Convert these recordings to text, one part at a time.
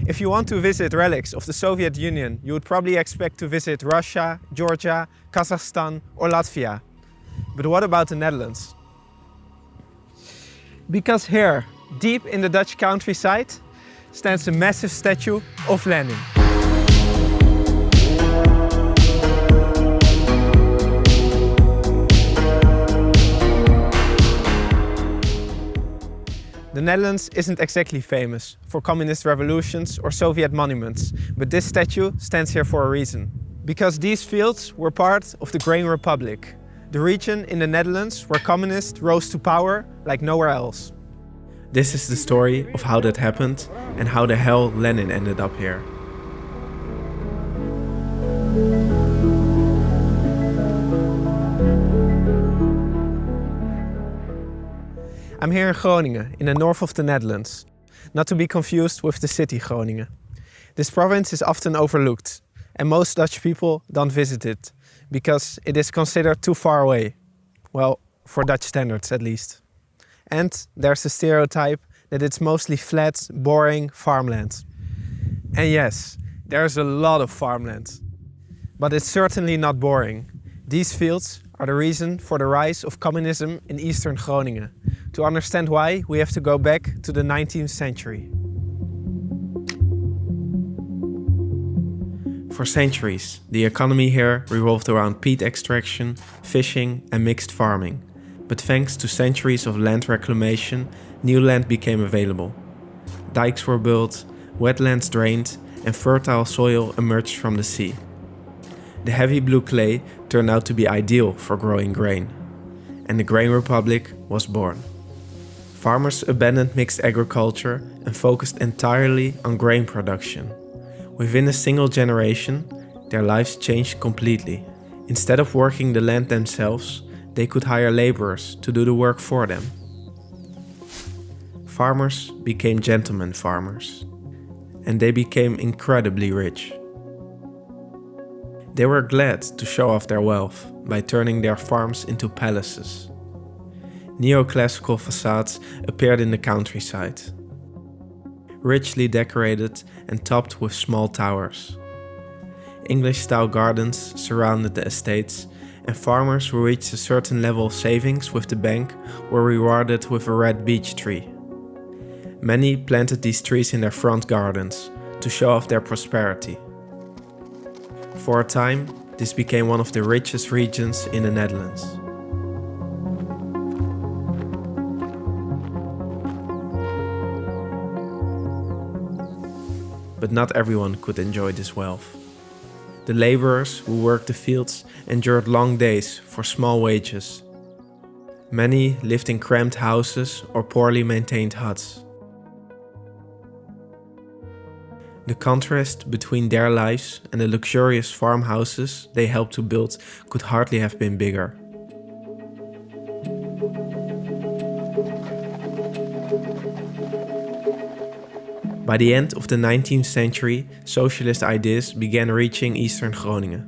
If you want to visit relics of the Soviet Union, you would probably expect to visit Russia, Georgia, Kazakhstan or Latvia. But what about the Netherlands? Because here, deep in the Dutch countryside, stands a massive statue of Lenin. The Netherlands isn't exactly famous for communist revolutions or Soviet monuments, but this statue stands here for a reason. Because these fields were part of the Graanrepubliek, the region in the Netherlands where communists rose to power like nowhere else. This is the story of how that happened and how the hell Lenin ended up here. I'm here in Groningen, in the north of the Netherlands, not to be confused with the city Groningen. This province is often overlooked, and most Dutch people don't visit it, because it is considered too far away. Well, for Dutch standards at least. And there's a stereotype that it's mostly flat, boring farmland. And yes, there's a lot of farmland. But it's certainly not boring. These fields are the reason for the rise of communism in eastern Groningen. To understand why, we have to go back to the 19th century. For centuries, the economy here revolved around peat extraction, fishing and mixed farming. But thanks to centuries of land reclamation, new land became available. Dikes were built, wetlands drained, and fertile soil emerged from the sea. The heavy blue clay turned out to be ideal for growing grain. And the Graanrepubliek was born. Farmers abandoned mixed agriculture and focused entirely on grain production. Within a single generation, their lives changed completely. Instead of working the land themselves, they could hire laborers to do the work for them. Farmers became gentlemen farmers, and they became incredibly rich. They were glad to show off their wealth by turning their farms into palaces. Neoclassical facades appeared in the countryside, richly decorated and topped with small towers. English-style gardens surrounded the estates, and farmers who reached a certain level of savings with the bank were rewarded with a red beech tree. Many planted these trees in their front gardens to show off their prosperity. For a time, this became one of the richest regions in the Netherlands. But not everyone could enjoy this wealth. The laborers who worked the fields endured long days for small wages. Many lived in cramped houses or poorly maintained huts. The contrast between their lives and the luxurious farmhouses they helped to build could hardly have been bigger. By the end of the 19th century, socialist ideas began reaching eastern Groningen.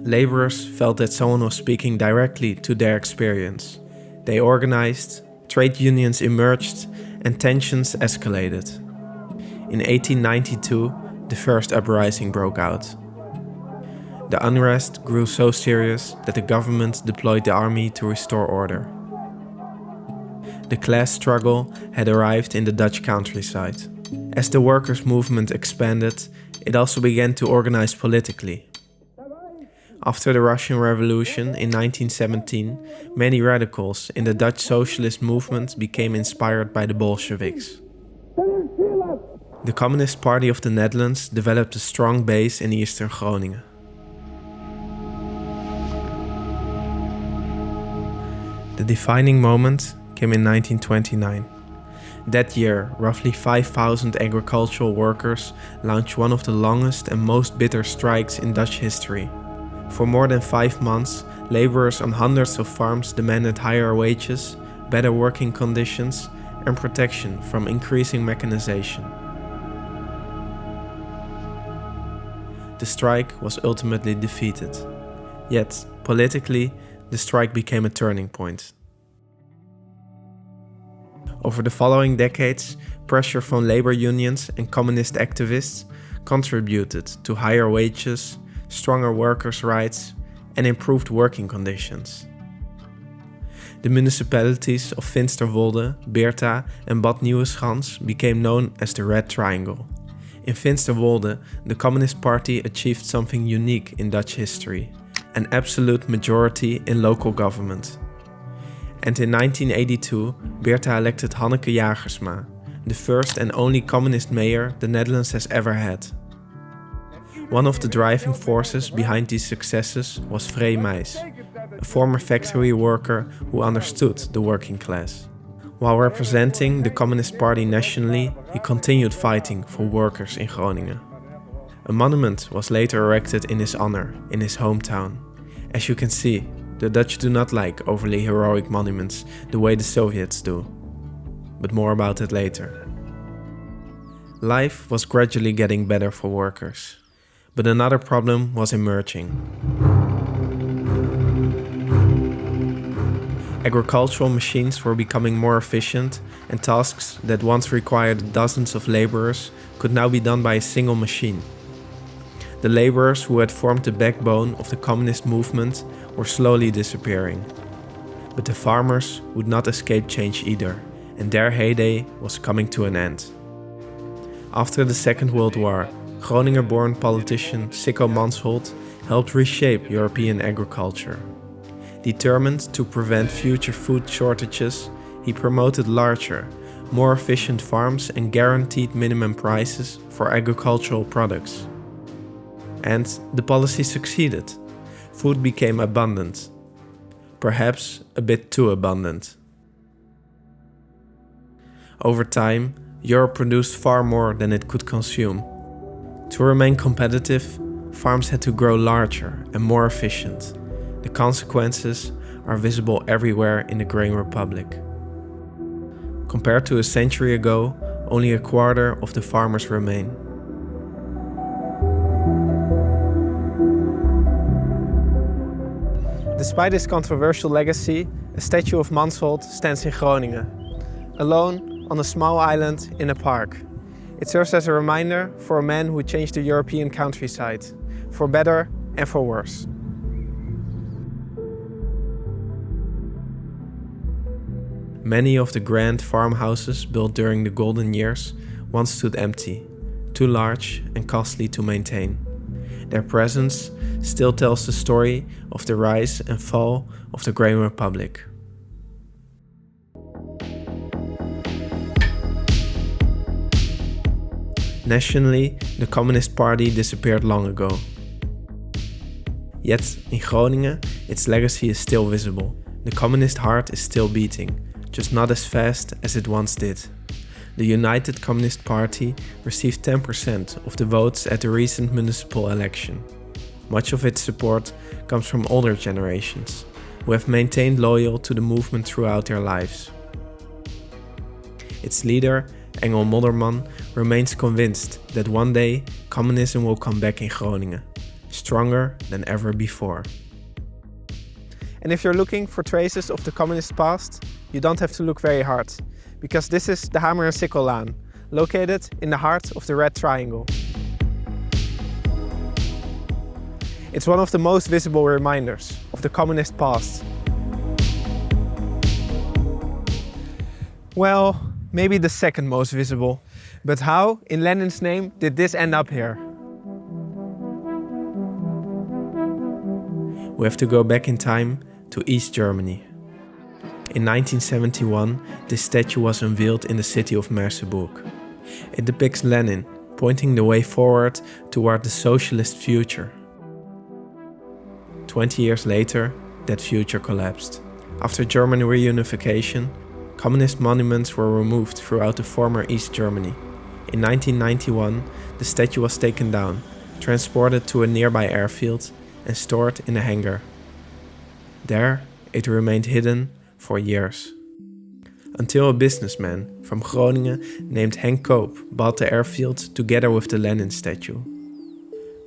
Laborers felt that someone was speaking directly to their experience. They organized, trade unions emerged, and tensions escalated. In 1892, the first uprising broke out. The unrest grew so serious that the government deployed the army to restore order. The class struggle had arrived in the Dutch countryside. As the workers' movement expanded, it also began to organize politically. After the Russian Revolution in 1917, many radicals in the Dutch socialist movement became inspired by the Bolsheviks. The Communist Party of the Netherlands developed a strong base in eastern Groningen. The defining moment came in 1929. That year, roughly 5,000 agricultural workers launched one of the longest and most bitter strikes in Dutch history. For more than 5 months, laborers on hundreds of farms demanded higher wages, better working conditions, and protection from increasing mechanization. The strike was ultimately defeated. Yet, politically, the strike became a turning point. Over the following decades, pressure from labor unions and communist activists contributed to higher wages, stronger workers' rights, and improved working conditions. The municipalities of Finsterwolde, Beerta, and Bad Nieuweschans became known as the Red Triangle. In Finsterwolde, the Communist Party achieved something unique in Dutch history: an absolute majority in local government. And in 1982, Beerta elected Hanneke Jagersma, the first and only communist mayor the Netherlands has ever had. One of the driving forces behind these successes was Meis, a former factory worker who understood the working class. While representing the Communist Party nationally, he continued fighting for workers in Groningen. A monument was later erected in his honor in his hometown. As you can see, the Dutch do not like overly heroic monuments the way the Soviets do. But more about that later. Life was gradually getting better for workers. But another problem was emerging. Agricultural machines were becoming more efficient, and tasks that once required dozens of laborers could now be done by a single machine. The laborers who had formed the backbone of the communist movement were slowly disappearing. But the farmers would not escape change either, and their heyday was coming to an end. After the Second World War, Groninger-born politician Sicco Mansholt helped reshape European agriculture. Determined to prevent future food shortages, he promoted larger, more efficient farms and guaranteed minimum prices for agricultural products. And the policy succeeded. Food became abundant. Perhaps a bit too abundant. Over time, Europe produced far more than it could consume. To remain competitive, farms had to grow larger and more efficient. The consequences are visible everywhere in the Graanrepublik. Compared to a century ago, only a quarter of the farmers remain. Despite this controversial legacy, a statue of Mansholt stands in Groningen, alone on a small island in a park. It serves as a reminder for a man who changed the European countryside, for better and for worse. Many of the grand farmhouses built during the golden years once stood empty, too large and costly to maintain. Their presence still tells the story of the rise and fall of the Graanrepublik. Nationally, the Communist Party disappeared long ago. Yet, in Groningen, its legacy is still visible. The communist heart is still beating, just not as fast as it once did. The United Communist Party received 10% of the votes at the recent municipal election. Much of its support comes from older generations, who have maintained loyal to the movement throughout their lives. Its leader, Engel Modderman, remains convinced that one day communism will come back in Groningen, stronger than ever before. And if you're looking for traces of the communist past, you don't have to look very hard, because this is the Hamer and Sickle Laan, located in the heart of the Red Triangle. It's one of the most visible reminders of the communist past. Well, maybe the second most visible. But how, in Lenin's name, did this end up here? We have to go back in time to East Germany. In 1971, this statue was unveiled in the city of Merseburg. It depicts Lenin pointing the way forward toward the socialist future. 20 years later, that future collapsed. After German reunification, communist monuments were removed throughout the former East Germany. In 1991, the statue was taken down, transported to a nearby airfield, and stored in a hangar. There, it remained hidden for years. Until a businessman from Groningen named Henk Koop bought the airfield together with the Lenin statue.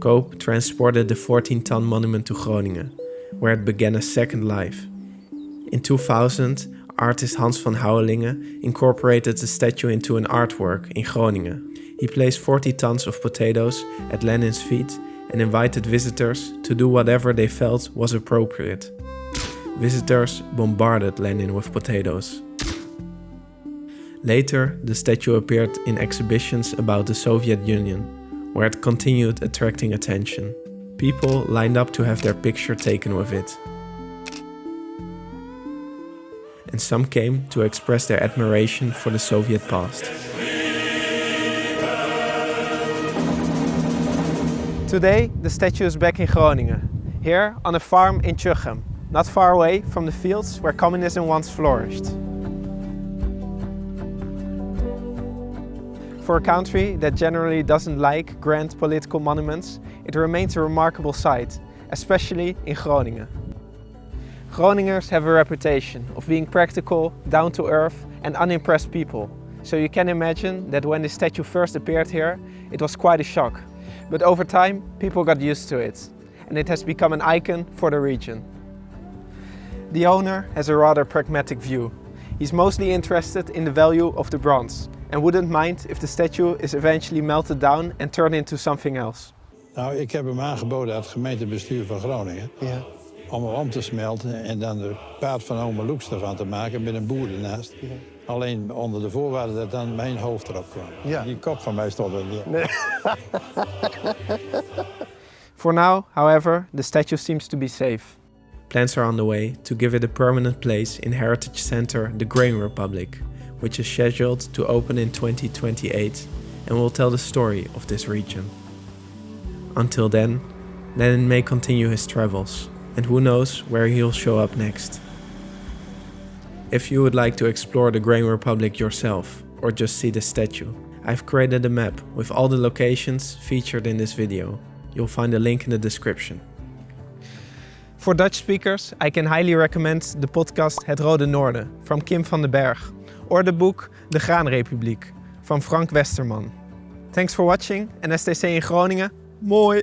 Koop transported the 14-ton monument to Groningen, where it began a second life. In 2000, Artist Hans van Houwelingen incorporated the statue into an artwork in Groningen. He placed 40 tons of potatoes at Lenin's feet and invited visitors to do whatever they felt was appropriate. Visitors bombarded Lenin with potatoes. Later, the statue appeared in exhibitions about the Soviet Union, where it continued attracting attention. People lined up to have their picture taken with it. And some came to express their admiration for the Soviet past. Today, the statue is back in Groningen, here on a farm in Tjuchem, not far away from the fields where communism once flourished. For a country that generally doesn't like grand political monuments, it remains a remarkable sight, especially in Groningen. Groningers have a reputation of being practical, down-to-earth and unimpressed people, so you can imagine that when the statue first appeared here, it was quite a shock. But over time, people got used to it, and it has become an icon for the region. The owner has a rather pragmatic view. He's mostly interested in the value of the bronze, and wouldn't mind if the statue is eventually melted down and turned into something else. Nou, ik heb hem aangeboden aan het gemeentebestuur van Groningen. Ja. Om hem om te smelten en dan de paard van Ome Loeks ervan te maken met een boer ernaast. Ja. Alleen onder de voorwaarde dat dan mijn hoofd erop kwam. Ja. Die kop van mij stond er niet. Nee. For now, however, the statue seems to be safe. Plans are on the way to give it a permanent place in Heritage Center, the Graanrepubliek, which is scheduled to open in 2028 and will tell the story of this region. Until then, Lenin may continue his travels, and who knows where he'll show up next. If you would like to explore the Graanrepubliek yourself, or just see the statue, I've created a map with all the locations featured in this video. You'll find a link in the description. For Dutch speakers, I can highly recommend the podcast Het Rode Noorden from Kim van den Bergh, or the book De Graanrepubliek from Westerman. Thanks for watching, and as they say in Groningen, mooi!